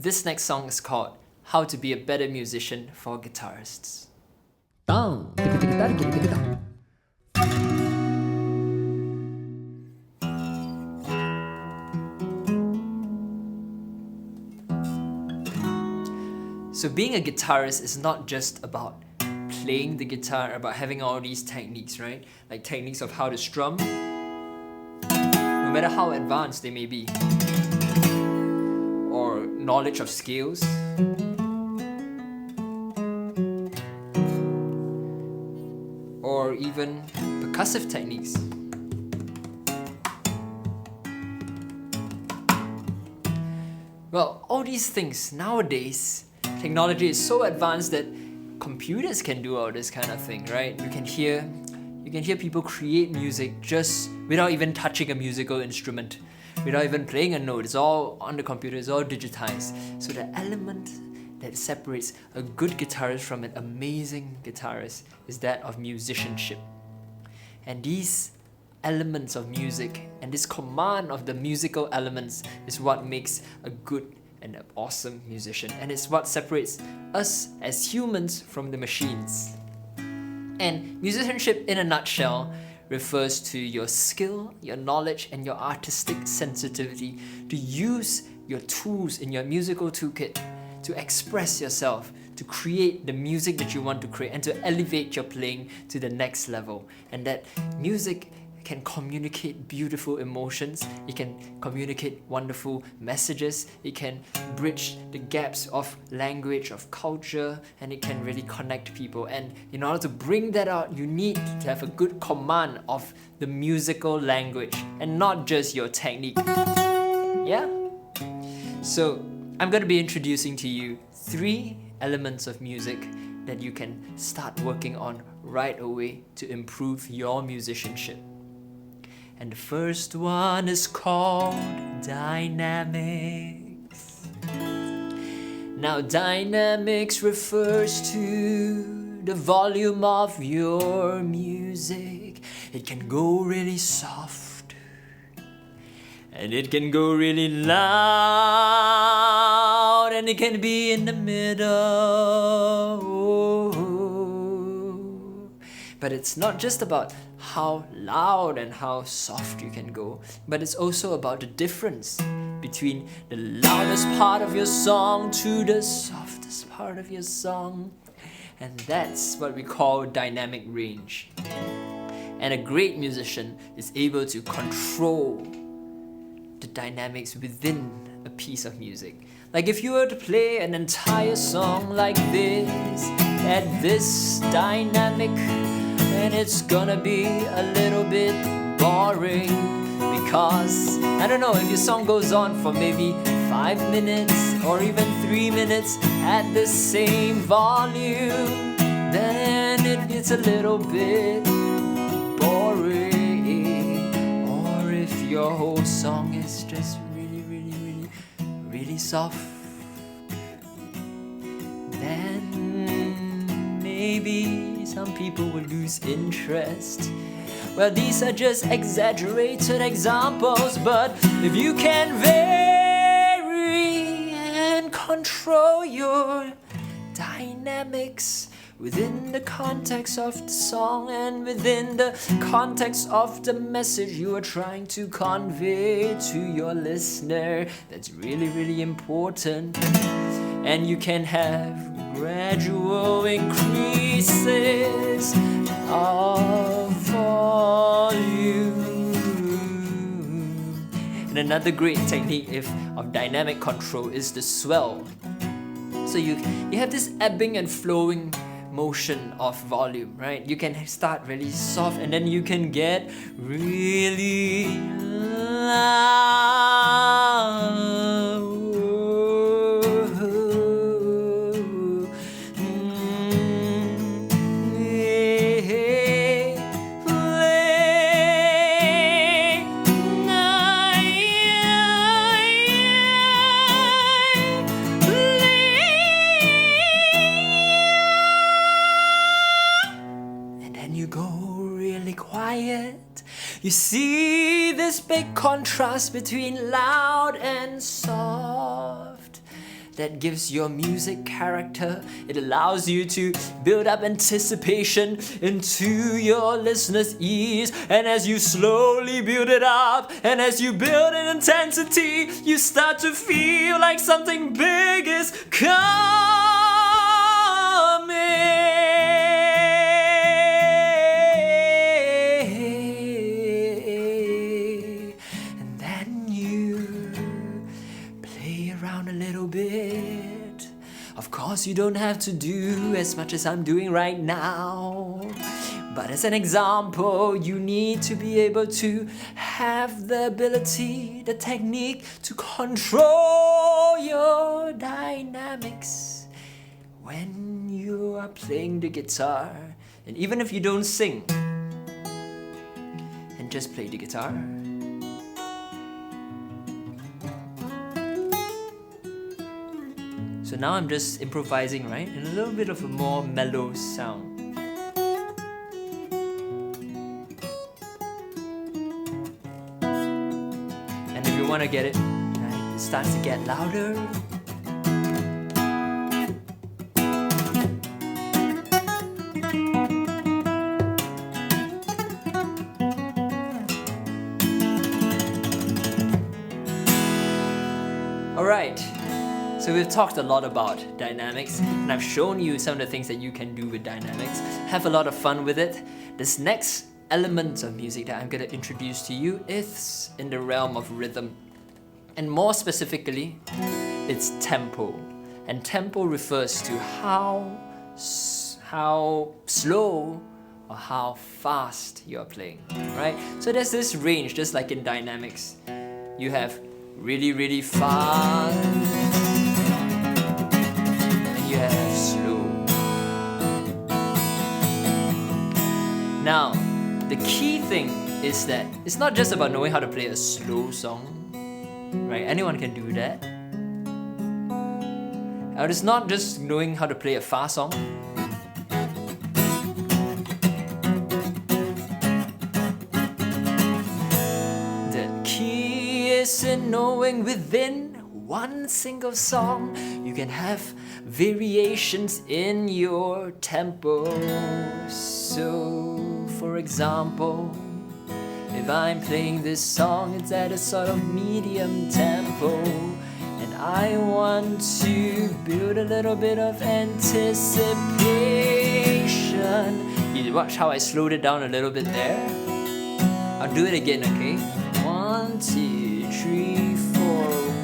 This next song is called How to Be a Better Musician for Guitarists. Down, tick-a-tick-a-da, tick-a-tick-a-da. So being a guitarist is not just about playing the guitar, about having all these techniques, right? Like techniques of how to strum, no matter how advanced they may be, or knowledge of scales, or even percussive techniques. Well, all these things nowadays, technology is so advanced that computers can do all this kind of thing, right? You can hear people create music just without even touching a musical instrument, without even playing a note. It's all on the computer, it's all digitized. So the element that separates a good guitarist from an amazing guitarist is that of musicianship. And these elements of music and this command of the musical elements is what makes a good and an awesome musician, and it's what separates us as humans from the machines. And musicianship in a nutshell refers to your skill, your knowledge, and your artistic sensitivity to use your tools in your musical toolkit to express yourself, to create the music that you want to create, and to elevate your playing to the next level. And that music can communicate beautiful emotions, it can communicate wonderful messages, it can bridge the gaps of language, of culture, and it can really connect people. And in order to bring that out, you need to have a good command of the musical language and not just your technique. Yeah? So I'm going to be introducing to you 3 elements of music that you can start working on right away to improve your musicianship. And the first one is called dynamics. Now, dynamics refers to the volume of your music. It can go really soft, and it can go really loud, and it can be in the middle. But it's not just about how loud and how soft you can go, but it's also about the difference between the loudest part of your song to the softest part of your song. And that's what we call dynamic range. And a great musician is able to control the dynamics within a piece of music. Like if you were to play an entire song like this, at this dynamic, and it's gonna be a little bit boring, because I don't know, if your song goes on for maybe 5 minutes or even 3 minutes at the same volume, then it's a little bit boring. Or if your whole song is just really soft, then maybe some people will lose interest. Well, these are just exaggerated examples, but if you can vary and control your dynamics within the context of the song and within the context of the message you are trying to convey to your listener, that's really important. And you can have gradual increases of volume. And another great technique of dynamic control is the swell. So you have this ebbing and flowing motion of volume, right? You can start really soft and then you can get really loud. You see this big contrast between loud and soft. that gives your music character. It allows you to build up anticipation into your listeners' ears. And as you slowly build it up, and as you build in intensity, you start to feel like something big is coming. And then you play around a little bit. Of course, you don't have to do as much as I'm doing right now. But as an example, you need to be able to have the ability, the technique to control your dynamics when you are playing the guitar. And even if you don't sing, and just play the guitar. So now I'm just improvising, right? And a little bit of a more mellow sound. And if you want to get it, right, it starts to get louder. Alright, so we've talked a lot about dynamics, and I've shown you some of the things that you can do with dynamics. Have a lot of fun with it. This next element of music that I'm going to introduce to you is in the realm of rhythm. And more specifically, it's tempo. And tempo refers to how slow or how fast you're playing, right? So there's this range, just like in dynamics. You have really, really fast, and you have slow. Now, the key thing is that it's not just about knowing how to play a slow song, right? Anyone can do that. And it's not just knowing how to play a fast song. The key is in knowing within one single song you can have variations in your tempo. So, for example, if I'm playing this song, it's at a sort of medium tempo, and I want to build a little bit of anticipation. You watch how I slowed it down a little bit there? I'll do it again, okay? 1, 2, 3, 4.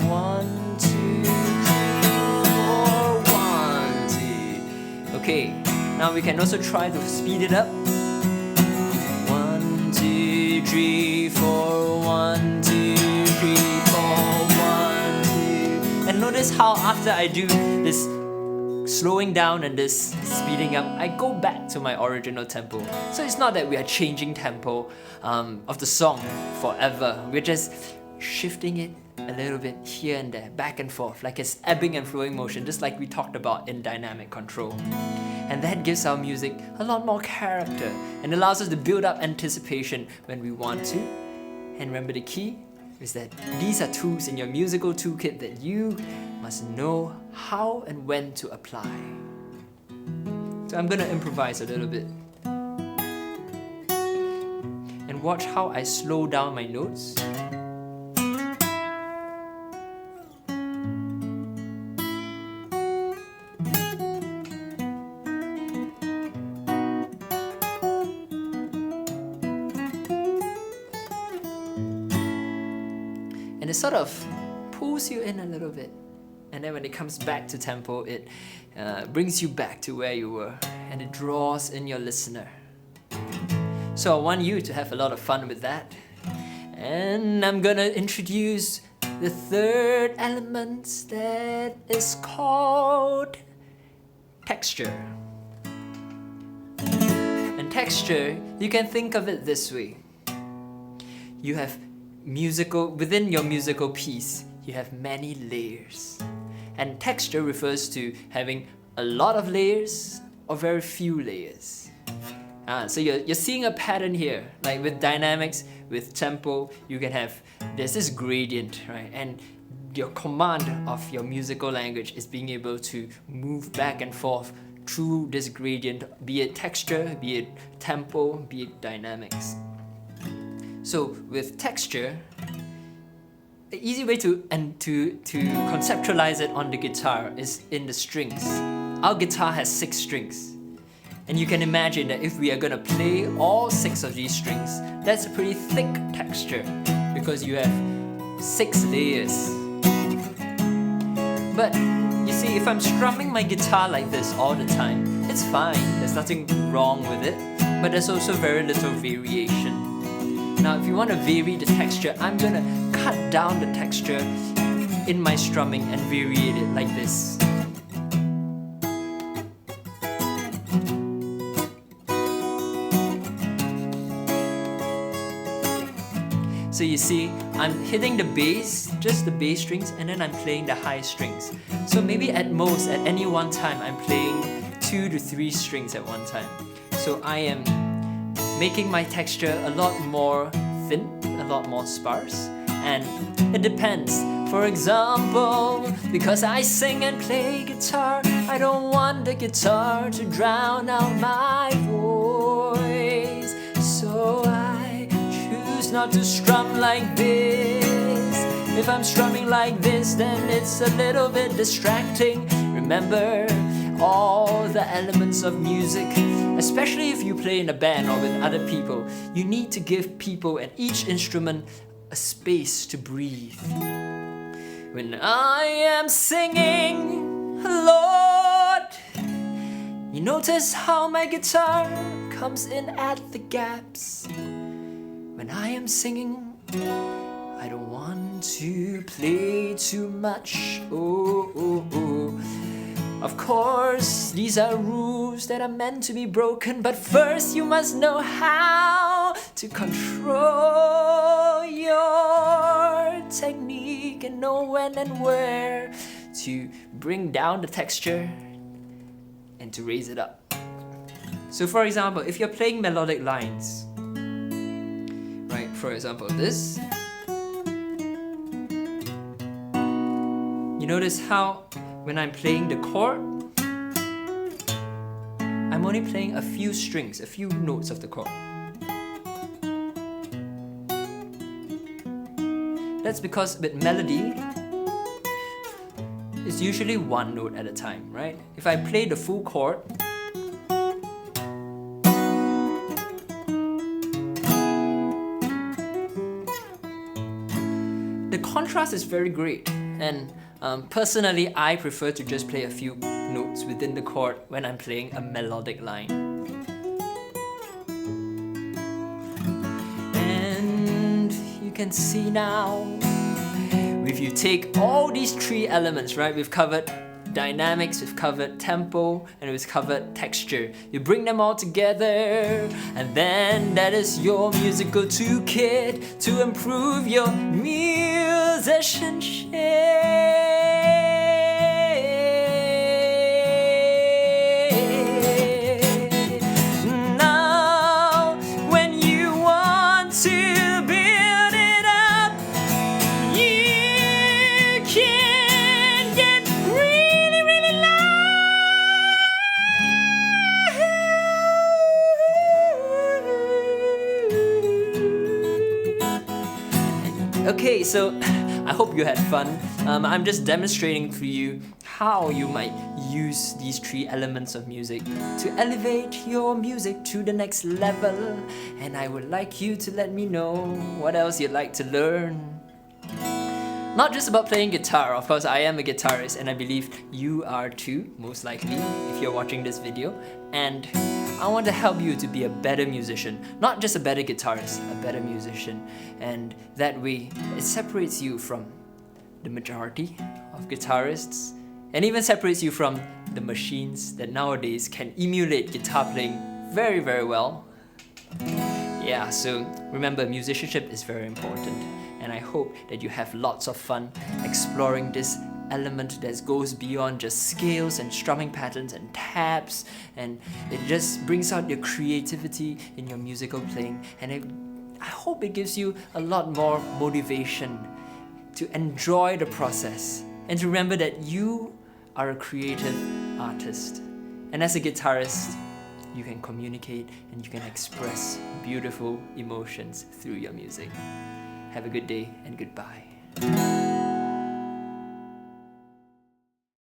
1, 2, 3, 4. 1, 2. Okay, now we can also try to speed it up. 1, 2, 3, 4. 1, 2, 3, 4. 1, 2. And notice how after I do this slowing down and this speeding up, I go back to my original tempo. So it's not that we are changing tempo of the song forever. We're just shifting it a little bit here and there, back and forth, like it's ebbing and flowing motion, just like we talked about in dynamic control. And that gives our music a lot more character and allows us to build up anticipation when we want to. And remember, the key is that these are tools in your musical toolkit that you must know how and when to apply. So I'm gonna improvise a little bit. And watch how I slow down my notes. And it sort of pulls you in a little bit. And then when it comes back to tempo, it brings you back to where you were. And it draws in your listener. So I want you to have a lot of fun with that. And I'm gonna introduce the third element that is called texture. And texture, you can think of it this way. You have within your musical piece, you have many layers. And texture refers to having a lot of layers or very few layers. So you're seeing a pattern here. Like with dynamics, with tempo, you can have, there's this gradient, right? And your command of your musical language is being able to move back and forth through this gradient, be it texture, be it tempo, be it dynamics. So with texture, the easy way to conceptualize it on the guitar is in the strings. Our guitar has 6 strings. And you can imagine that if we are gonna play all 6 of these strings, that's a pretty thick texture because you have 6 layers. But you see, if I'm strumming my guitar like this all the time, it's fine, there's nothing wrong with it, but there's also very little variation. Now, if you want to vary the texture, I'm gonna cut down the texture in my strumming and variate it like this. So you see, I'm hitting the bass, just the bass strings, and then I'm playing the high strings. So maybe at most, at any one time, I'm playing 2 to 3 strings at one time. So I am making my texture a lot more thin, a lot more sparse, and it depends. For example, because I sing and play guitar, I don't want the guitar to drown out my voice. So I choose not to strum like this. If I'm strumming like this, then it's a little bit distracting. Remember all the elements of music, especially if you play in a band or with other people. You need to give people and each instrument a space to breathe. When I am singing, Lord, you notice how my guitar comes in at the gaps. When I am singing, I don't want to play too much. Oh, oh, oh. Of course, these are rules that are meant to be broken, but first you must know how to control your technique and know when and where to bring down the texture and to raise it up. So for example, if you're playing melodic lines, right, for example this, you notice how when I'm playing the chord, I'm only playing a few strings, a few notes of the chord. That's because with melody, it's usually one note at a time, right? If I play the full chord, the contrast is very great, and personally, I prefer to just play a few notes within the chord when I'm playing a melodic line. And you can see now, if you take all these 3 elements, right, we've covered dynamics, we've covered tempo, and we've covered texture. You bring them all together, and then that is your musical toolkit to improve your musicianship. Okay, so I hope you had fun. I'm just demonstrating for you how you might use these 3 elements of music to elevate your music to the next level. And I would like you to let me know what else you'd like to learn. Not just about playing guitar, of course I am a guitarist and I believe you are too, most likely, if you're watching this video. And I want to help you to be a better musician, not just a better guitarist, a better musician. And that way, it separates you from the majority of guitarists and even separates you from the machines that nowadays can emulate guitar playing very, very well. Yeah, so remember, musicianship is very important, and I hope that you have lots of fun exploring this element that goes beyond just scales and strumming patterns and tabs, and it just brings out your creativity in your musical playing, and I hope it gives you a lot more motivation to enjoy the process, and to remember that you are a creative artist. And as a guitarist, you can communicate and you can express beautiful emotions through your music. Have a good day and goodbye.